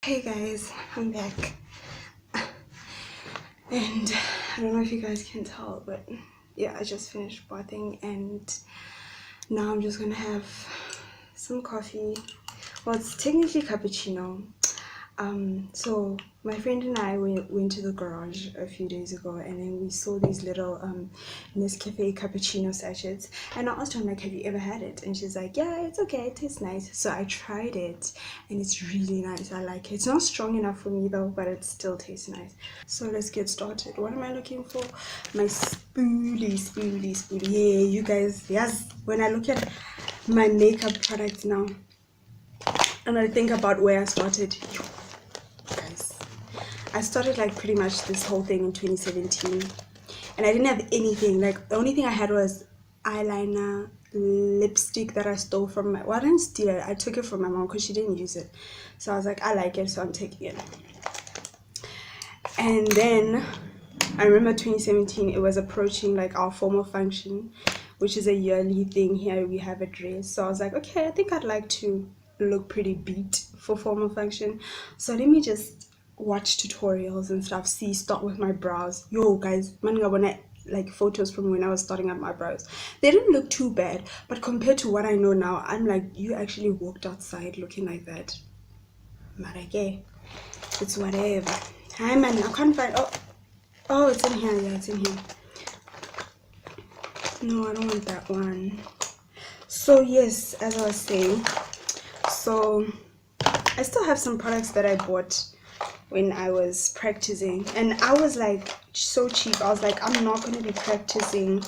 Hey guys, I'm back. And I don't know if you guys can tell, but yeah, I just finished bathing and now I'm just gonna have some coffee. Well, it's technically cappuccino. So my friend and I went to the garage a few days ago, and then we saw these little Nescafe cappuccino sachets, and I asked her, I'm like, have you ever had it? And she's like, yeah, it's okay, it tastes nice. So I tried it and it's really nice. I like it. It's not strong enough for me though, but it still tastes nice. So let's get started. What am I looking for? My spoolie. Yeah, you guys, yes, when I look at my makeup products now and I think about where I started, guys, I started like pretty much this whole thing in 2017, and I didn't have anything. Like the only thing I had was eyeliner, lipstick that I stole from my, well, I didn't steal it, I took it from my mom because she didn't use it. So I was like, I like it, so I'm taking it. And then I remember 2017, it was approaching like our formal function, which is a yearly thing here. We have a dress. So I was like, okay, I think I'd like to look pretty beat for formal function. So let me just watch tutorials and stuff. Start with my brows. Yo, guys, man, like photos from when I was starting up my brows. They didn't look too bad, but compared to what I know now, I'm like, you actually walked outside looking like that. Marake, it's whatever. Hi, man, I can't find. Oh, it's in here. Yeah, it's in here. No, I don't want that one. So yes, as I was saying, so I still have some products that I bought when I was practicing, and I was like so cheap. I was like, I'm not going to be practicing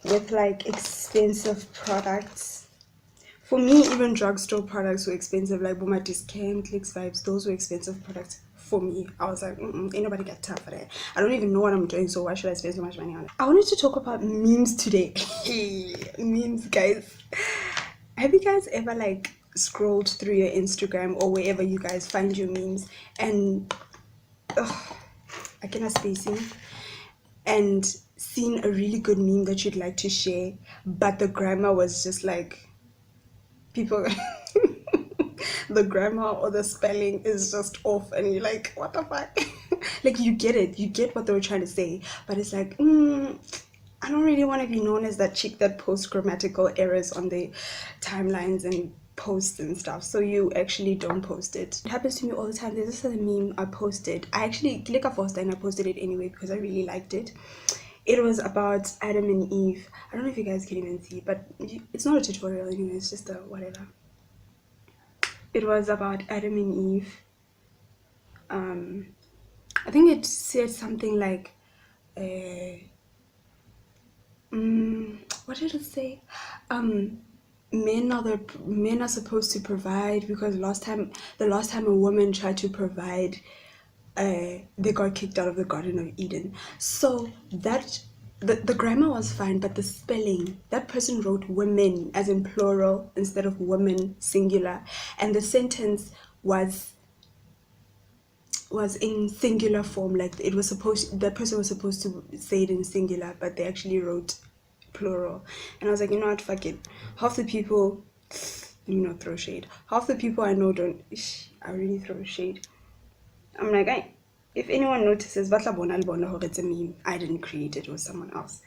with like expensive products. For me, even drugstore products were expensive, like Boma Discount, Clicks Vibes, those were expensive products for me. I was like, ain't nobody got time for that. I don't even know what I'm doing, so why should I spend so much money on it? I wanted to talk about memes today. Memes, guys. Have you guys ever like scrolled through your Instagram or wherever you guys find your memes and I cannot spacing and seen a really good meme that you'd like to share, but the grammar was just like people the grammar or the spelling is just off and you're like, what the fuck? Like you get what they were trying to say, but it's like I don't really want to be known as that chick that posts grammatical errors on the timelines and posts and stuff, so you actually don't post it. It happens to me all the time. There's this other meme I posted. I actually click a poster and I posted it anyway because I really liked it. It was about Adam and Eve. I don't know if you guys can even see, but it's not a tutorial anyway, it's just a whatever. It was about Adam and Eve. I think it said something like what did it say? Men are supposed to provide, because the last time a woman tried to provide, they got kicked out of the Garden of Eden. So that the grammar was fine, but the spelling, that person wrote women as in plural instead of women singular, and the sentence was in singular form. Like it was supposed, that person was supposed to say it in singular, but they actually wrote plural. And I was like, you know what, fuck it. Half the people, let me not throw shade, half the people I know don't, I really throw shade. I'm like, hey, if anyone notices, it's a meme. I didn't create it, it was someone else.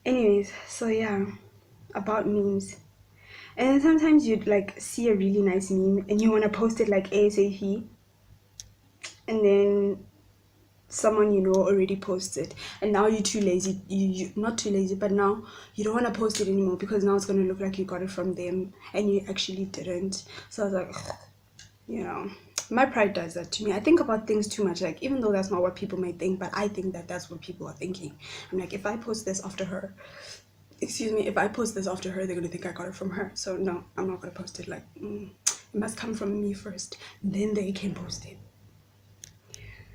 Anyways, so yeah, about memes. And then sometimes you'd like see a really nice meme and you want to post it like ASAP, and then someone you know already posts it, and now you're too lazy, you not too lazy, but now you don't want to post it anymore because now it's going to look like you got it from them and you actually didn't. So I was like, you know, my pride does that to me. I think about things too much, like even though that's not what people may think, but I think that that's what people are thinking. I'm like, if I post this after her, if I post this after her, they're going to think I got it from her. So no, I'm not going to post it. Like it must come from me first, then they can post it.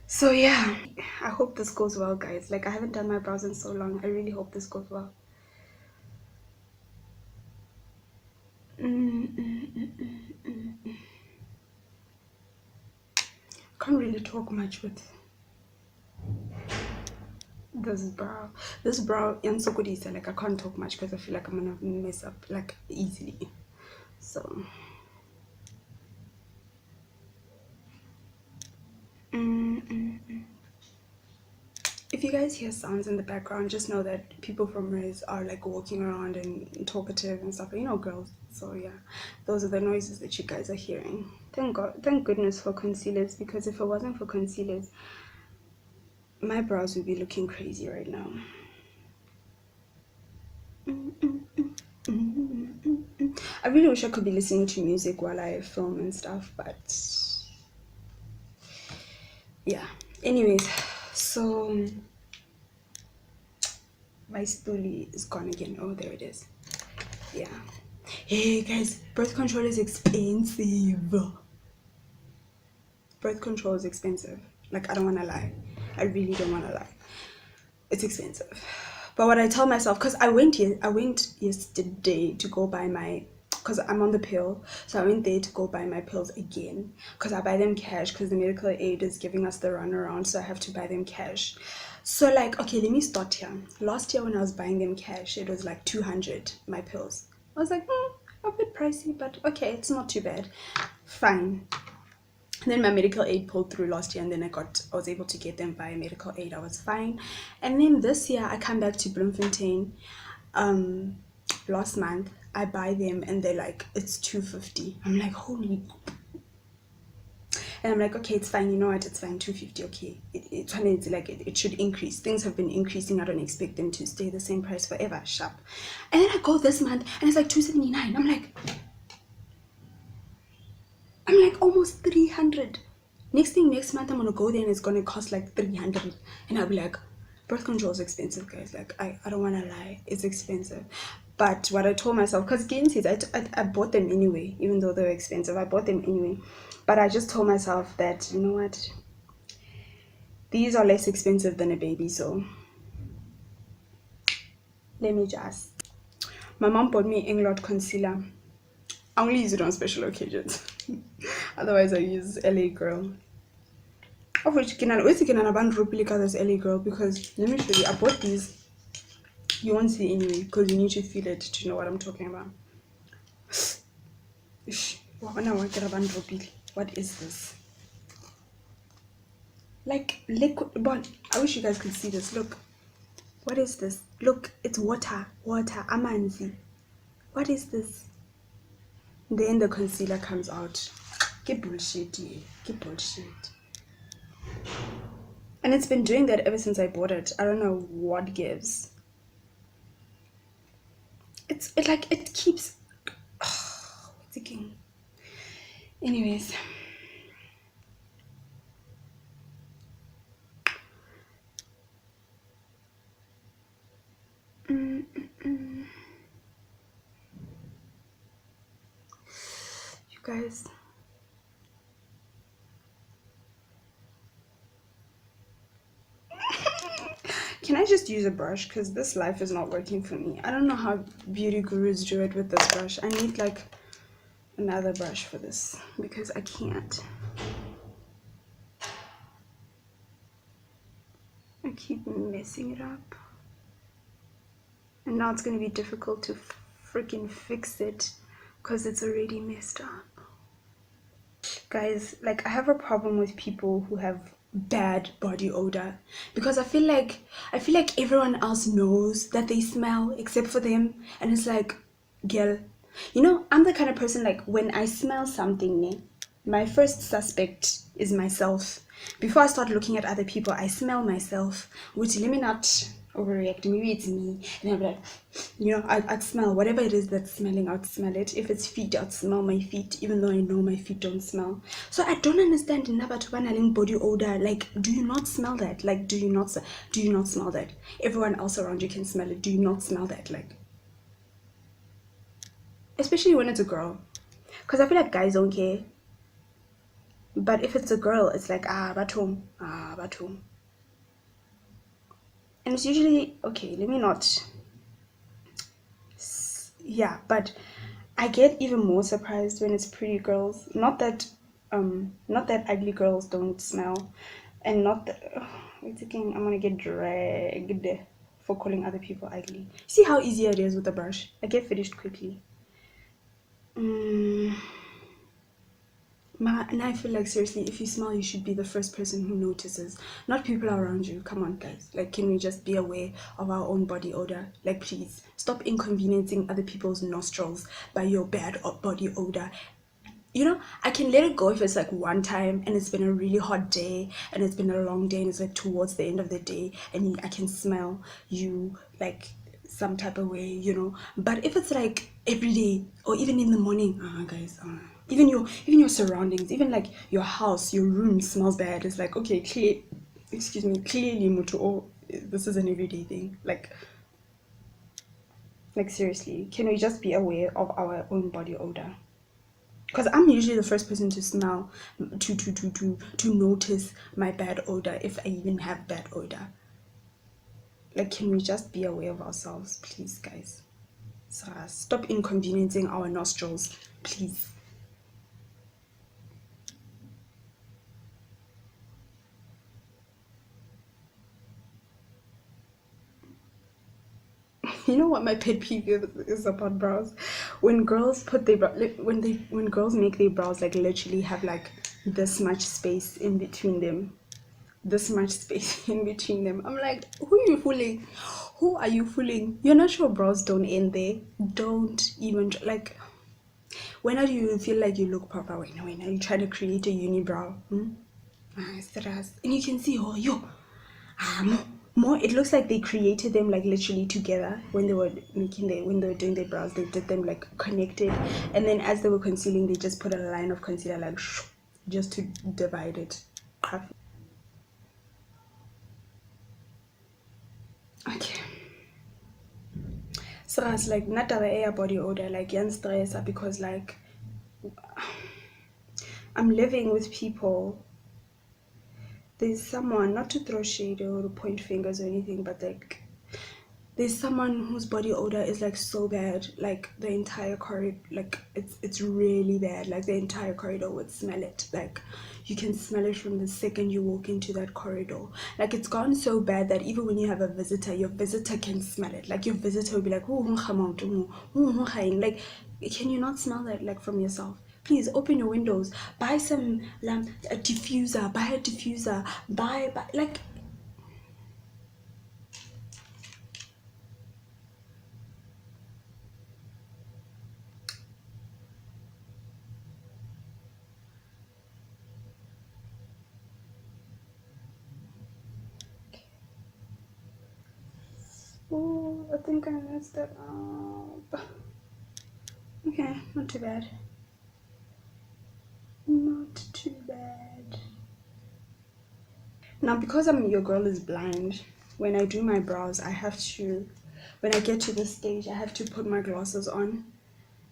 So yeah, I hope this goes well, guys. Like I haven't done my brows in so long. I really hope this goes well. Can't really talk much with this brow. This brow, like I can't talk much because I feel like I'm gonna mess up like easily. So if you guys hear sounds in the background, just know that people from Riz are like walking around and talkative and stuff, you know, girls. So yeah, those are the noises that you guys are hearing. Thank goodness for concealers, because if it wasn't for concealers, my brows would be looking crazy right now. I really wish I could be listening to music while I film and stuff, but yeah. Anyways, so my spoolie is gone again. Oh, there it is. Yeah. Hey guys, birth control is expensive. Birth control is expensive. Like, I don't want to lie. I really don't want to lie. It's expensive. But what I tell myself, because I went yesterday to go buy my, because I'm on the pill, so I went there to go buy my pills again, because I buy them cash, because the medical aid is giving us the runaround, so I have to buy them cash. So like, okay, let me start here. Last year when I was buying them cash, it was like 200, my pills. I was like, a bit pricey, but okay, it's not too bad. Fine. And then my medical aid pulled through last year, and then I was able to get them via medical aid. I was fine. And then this year I come back to Bloemfontein. Last month I buy them and they're like, it's 250. I'm like, holy. And I'm like, okay, it's fine, you know what, it's fine, 250. Okay, it's like it should increase. Things have been increasing. I don't expect them to stay the same price forever. Sharp. And then I go this month and it's like 279. I'm like almost 300. Next month I'm gonna go there and it's gonna cost like 300, and I'll be like, birth control is expensive, guys. Like, I don't want to lie, it's expensive. But what I told myself, because Gainsies, I bought them anyway, even though they were expensive, I bought them anyway. But I just told myself that, you know what, these are less expensive than a baby, so let me just. My mom bought me Inglot concealer. I only use it on special occasions. Otherwise I use LA Girl. Of which can I this LA Girl, because let me show you. I bought these. You won't see anyway, because you need to feel it to know what I'm talking about. What is this? Like liquid, but I wish you guys could see this. Look, what is this? Look, it's water, amanzi. What is this? Then the concealer comes out. Get bullshit, yeah. Get bullshit. And it's been doing that ever since I bought it. I don't know what gives. It keeps. What's it king? Anyways. You guys. Can I just use a brush, because this life is not working for me. I don't know how beauty gurus do it with this brush. I need like another brush for this, because I can't. I keep messing it up, and now it's going to be difficult to freaking fix it because it's already messed up. Guys, like, I have a problem with people who have bad body odor, because I feel like everyone else knows that they smell except for them, and it's like, girl, you know, I'm the kind of person, like, when I smell something, my first suspect is myself. Before I start looking at other people, I smell myself, which, let me not overreact, maybe it's me, and I'm like, you know, I'd smell whatever it is that's smelling. I'd smell it. If it's feet, I'd smell my feet, even though I know my feet don't smell. So I don't understand body odor. Like, do you not smell that? Like, do you not smell that? Everyone else around you can smell it. Do you not smell that? Like, especially when it's a girl, because I feel like guys don't care, but if it's a girl, it's like, batum. And it's usually, okay, let me not, yeah, but I get even more surprised when it's pretty girls. Not that ugly girls don't smell, and not that, wait again, I'm gonna get dragged for calling other people ugly. See how easy it is with a brush? I get finished quickly. And I feel like, seriously, if you smell, you should be the first person who notices, not people around you. Come on, guys. Like, can we just be aware of our own body odor? Like, please stop inconveniencing other people's nostrils by your bad body odor. You know, I can let it go if it's like one time and it's been a really hot day and it's been a long day and it's like towards the end of the day and I can smell you like some type of way, you know. But if it's like every day or even in the morning, guys, even your surroundings, even like your house, your room smells bad. It's like, okay, clearly mutu, oh, this is an everyday thing. Like seriously, can we just be aware of our own body odor? Because I'm usually the first person to smell, to notice my bad odor, if I even have bad odor. Like, can we just be aware of ourselves, please, guys? So, stop inconveniencing our nostrils, please. You know what my pet peeve is about brows? When girls put their when girls make their brows like literally have like this much space in between them, this much space in between them. I'm like, who are you fooling? Who are you fooling? You're not sure brows don't end there. Don't even like. When do you feel like you look proper? When are you trying to create a unibrow? Serious. And you can see, oh, more. It looks like they created them like literally together when they were when they were doing their brows. They did them like connected, and then as they were concealing, they just put a line of concealer like just to divide it. Okay. So it's like not our air body odor, like yan stress because like I'm living with people. There's someone, not to throw shade or to point fingers or anything, but like there's someone whose body odor is like so bad, like the entire corridor, like it's really bad, like the entire corridor would smell it. Like you can smell it from the second you walk into that corridor. Like it's gone so bad that even when you have a visitor, your visitor can smell it. Like your visitor will be like, oh, like, can you not smell that like from yourself? Please open your windows, buy some a diffuser, buy a diffuser, buy like. Oh, I think I messed that up. Okay, not too bad. Not too bad. Now, because your girl is blind, when I do my brows, when I get to this stage, I have to put my glasses on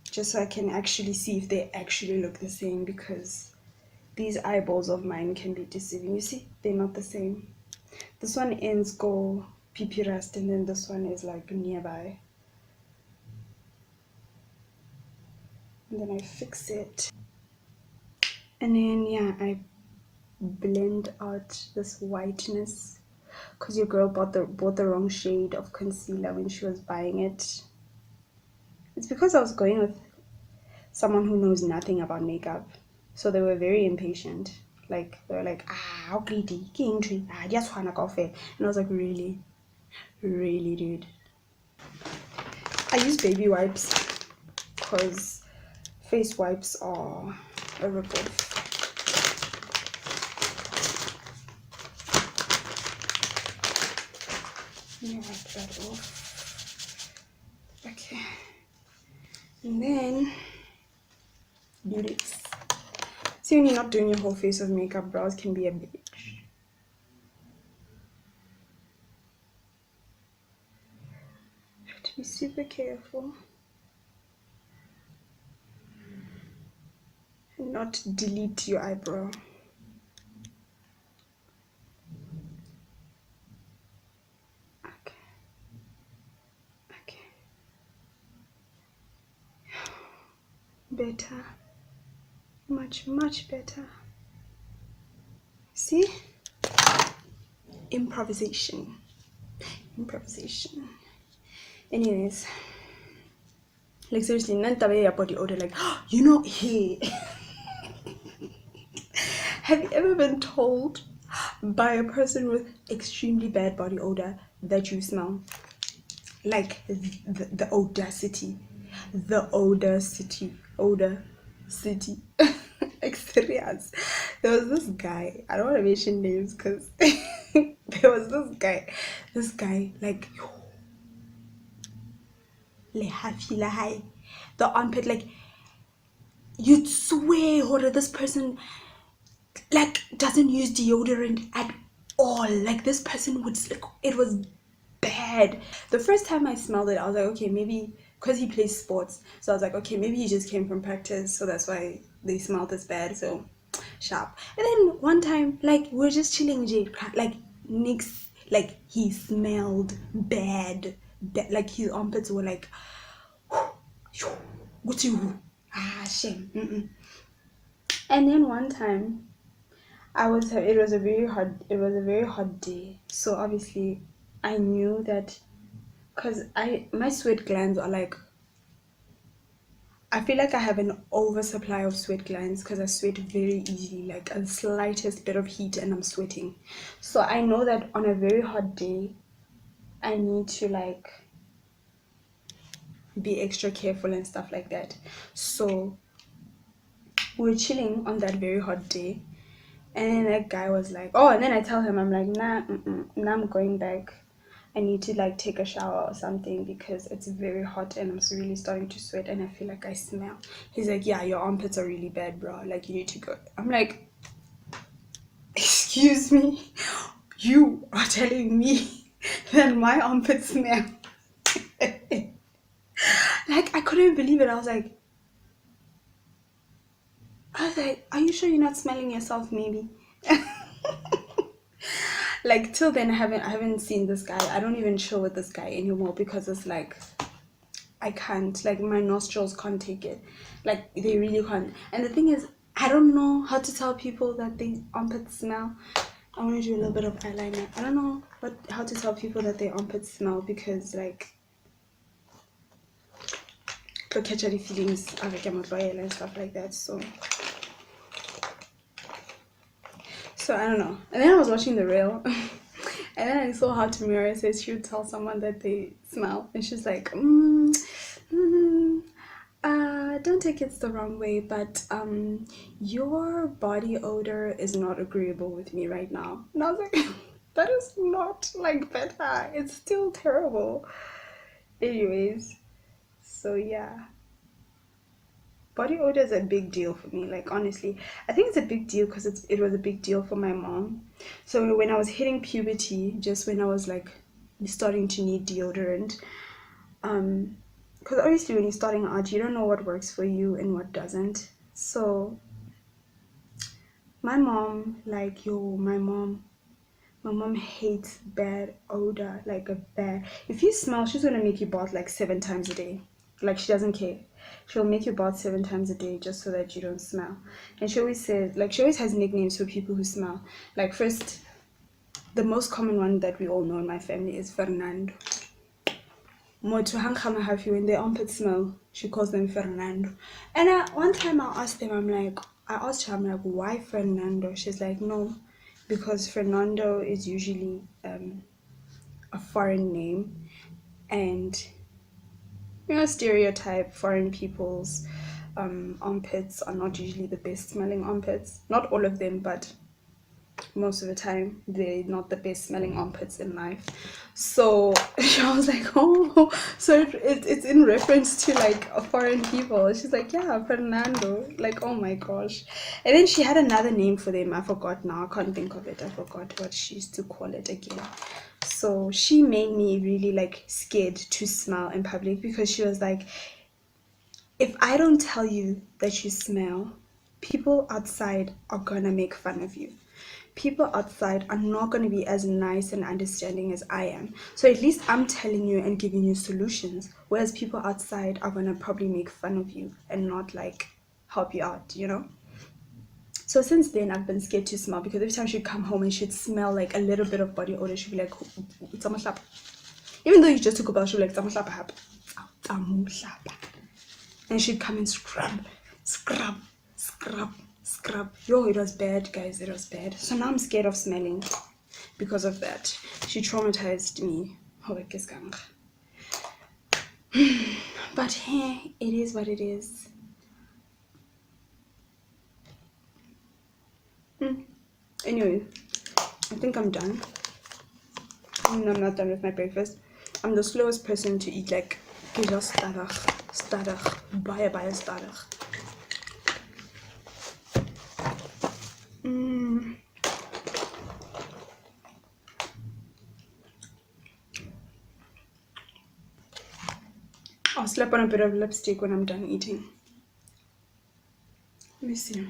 just so I can actually see if they actually look the same, because these eyeballs of mine can be deceiving. You see, they're not the same. This one ends go PP rust, and then this one is like nearby. And then I fix it. And then, yeah, I blend out this whiteness because your girl bought the wrong shade of concealer when she was buying it. It's because I was going with someone who knows nothing about makeup, so they were very impatient. Like they were like, how greedy, just wanna coffee. And I was like, really, really, dude. I use baby wipes because face wipes are a ripoff. Let me wipe that off. Okay. And then beauties. See, when you're not doing your whole face of makeup, brows can be a bitch. You have to be super careful and not delete your eyebrow. Okay. Okay. Better. Much, much better. See? Improvisation. Anyways, like seriously, none of your body odor like, you know, hey. Have you ever been told by a person with extremely bad body odor that you smell? Like the audacity, odor city. Like serious. There was this guy. I don't want to mention names because there was this guy like le happy la high, the armpit, like you'd swear or this person like doesn't use deodorant at all. Like this person would like, it was bad. The first time I smelled it, I was like, okay, maybe because he plays sports, so I was like, okay, maybe he just came from practice, so that's why they smell this bad. So sharp. And then one time, like we are just chilling, like Nick's, like he smelled bad. Like his armpits were like, what you? Ah, shame. And then one time, it was a very hot day. So obviously, I knew that because my sweat glands are like, I feel like I have an oversupply of sweat glands because I sweat very easily, like a slightest bit of heat and I'm sweating. So I know that on a very hot day, I need to like be extra careful and stuff like that. So we were chilling on that very hot day, and then that guy was like, oh, and then I tell him, I'm like, nah, nah, I'm going back. I need to like take a shower or something because it's very hot and I'm really starting to sweat and I feel like I smell. He's like, yeah, your armpits are really bad, bro. Like you need to go. I'm like, excuse me, you are telling me that my armpits smell. Like I couldn't believe it. I was like, are you sure you're not smelling yourself maybe? Like till then I haven't seen this guy. I don't even chill with this guy anymore because it's like I can't, like my nostrils can't take it. Like they really can't. And the thing is, I don't know how to tell people that they armpits smell. I want to do a little bit of eyeliner. I don't know how to tell people that their armpits smell because like to catch any feelings avec and stuff like that. So I don't know. And then I was watching the reel and then I saw how Tamira says she would tell someone that they smell and she's like, don't take it the wrong way, but your body odor is not agreeable with me right now. And I was like, that is not like better. It's still terrible. Anyways, so yeah. Body odor is a big deal for me. Like honestly, I think it's a big deal because it was a big deal for my mom. So when I was hitting puberty, just when I was like starting to need deodorant, because obviously when you're starting out, you don't know what works for you and what doesn't. So my mom, like my mom hates bad odor, like a bad. If you smell, she's gonna make you bath like 7 times a day. Like she doesn't care. She'll make you bath 7 times a day just so that you don't smell. And she always says, like she always has nicknames for people who smell. Like first, the most common one that we all know in my family is Fernando. When their armpits smell, she calls them Fernando. And one time I asked her, I'm like, why Fernando? She's like, no, because Fernando is usually a foreign name, and stereotype foreign people's armpits are not usually the best smelling armpits. Not all of them, but most of the time they're not the best smelling armpits in life. So I was like, oh, so it's in reference to like a foreign people. She's like, yeah, Fernando. Like, oh my gosh. And then she had another name for them. I forgot now. I can't think of it. I forgot what she used to call it again. So she made me really like scared to smell in public because she was like, if I don't tell you that you smell, people outside are gonna make fun of you. People outside are not going to be as nice and understanding as I am. So at least I'm telling you and giving you solutions, whereas people outside are going to probably make fun of you and not like help you out, you know? So since then I've been scared to smell because every time she'd come home and she'd smell like a little bit of body odor, she'd be like, it's almost up. Even though you just took a bath, she'd be like, it's almost up. And she'd come and scrub, scrub. Yo, it was bad, guys. It was bad. So now I'm scared of smelling because of that. She traumatized me. But hey, it is what it is. Anyway, I think I'm done. I'm not done with my breakfast. I'm the slowest person to eat, like, just stadig, baie stadig. I'll slap on a bit of lipstick when I'm done eating. Let me see.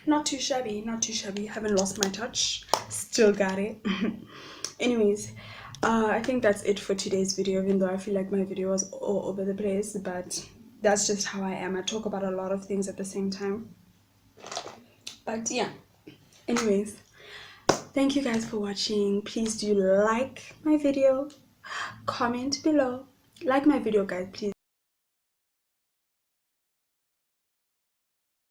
Not too shabby, not too shabby. Haven't lost my touch. Still got it. Anyways, I think that's it for today's video, even though I feel like my video was all over the place, but that's just how I am. I talk about a lot of things at the same time. But yeah, anyways, thank you guys for watching. Please do like my video, comment below, like my video, guys, please.